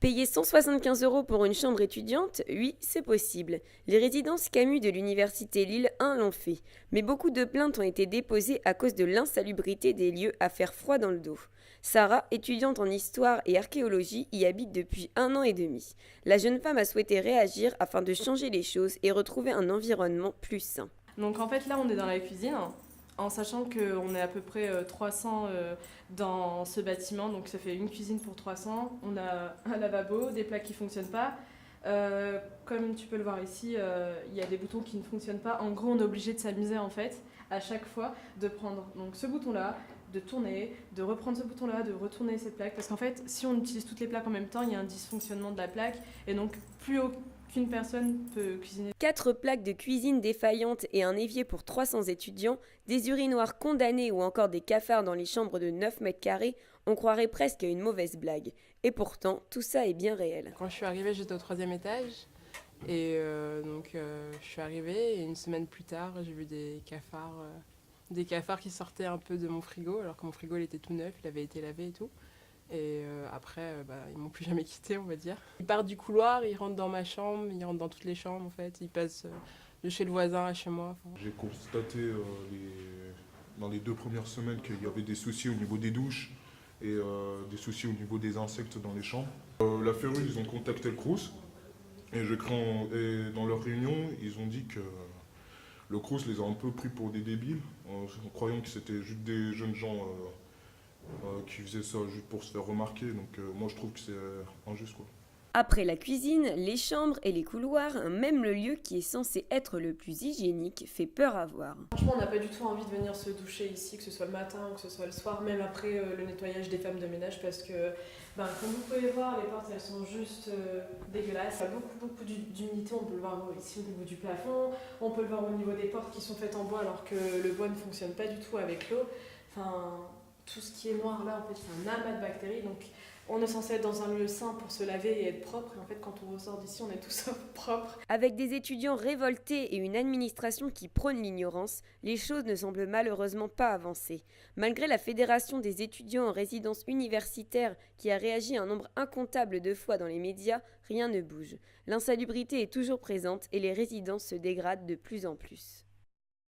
Payer 175 € pour une chambre étudiante, oui, c'est possible. Les résidences Camus de l'université Lille 1 l'ont fait, mais beaucoup de plaintes ont été déposées à cause de l'insalubrité des lieux à faire froid dans le dos. Sarah, étudiante en histoire et archéologie, y habite depuis 1 an et demi. La jeune femme a souhaité réagir afin de changer les choses et retrouver un environnement plus sain. Donc en fait là on est dans la cuisine, en sachant qu'on est à peu près 300 dans ce bâtiment, donc ça fait une cuisine pour 300. On a un lavabo, des plaques qui ne fonctionnent pas. Comme tu peux le voir ici, il y a des boutons qui ne fonctionnent pas. En gros on est obligé de s'amuser en fait à chaque fois de prendre donc ce bouton là, de tourner, de reprendre ce bouton là, de retourner cette plaque, parce qu'en fait si on utilise toutes les plaques en même temps, il y a un dysfonctionnement de la plaque et donc plus aucune personne peut cuisiner. 4 plaques de cuisine défaillantes et un évier pour 300 étudiants, des urinoirs condamnés ou encore des cafards dans les chambres de 9 mètres carrés, on croirait presque à une mauvaise blague. Et pourtant, tout ça est bien réel. Quand je suis arrivée, j'étais au 3e étage. Et je suis arrivée et une semaine plus tard, j'ai vu des cafards qui sortaient un peu de mon frigo, alors que mon frigo il était tout neuf, il avait été lavé et tout. Et après, ils m'ont plus jamais quitté, on va dire. Ils partent du couloir, ils rentrent dans ma chambre, ils rentrent dans toutes les chambres en fait. Ils passent de chez le voisin à chez moi. J'ai constaté dans les 2 premières semaines qu'il y avait des soucis au niveau des douches et des soucis au niveau des insectes dans les chambres. La Féru, ils ont contacté le Crous et dans leur réunion, ils ont dit que le Crous les a un peu pris pour des débiles en croyant que c'était juste des jeunes gens qui faisaient ça juste pour se faire remarquer. Donc moi je trouve que c'est injuste quoi. Après la cuisine, les chambres et les couloirs, même le lieu qui est censé être le plus hygiénique fait peur à voir. Franchement, on n'a pas du tout envie de venir se doucher ici, que ce soit le matin ou que ce soit le soir, même après le nettoyage des femmes de ménage, parce que, comme vous pouvez voir, les portes elles sont juste dégueulasses. Il y a beaucoup d'humidité, on peut le voir ici au niveau du plafond, on peut le voir au niveau des portes qui sont faites en bois alors que le bois ne fonctionne pas du tout avec l'eau. Enfin, tout ce qui est noir là, en fait, c'est un amas de bactéries. Donc, on est censé être dans un lieu sain pour se laver et être propre. Et en fait, quand on ressort d'ici, on est tout sauf propre. Avec des étudiants révoltés et une administration qui prône l'ignorance, les choses ne semblent malheureusement pas avancer. Malgré la Fédération des étudiants en résidence universitaire qui a réagi un nombre incontable de fois dans les médias, rien ne bouge. L'insalubrité est toujours présente et les résidences se dégradent de plus en plus.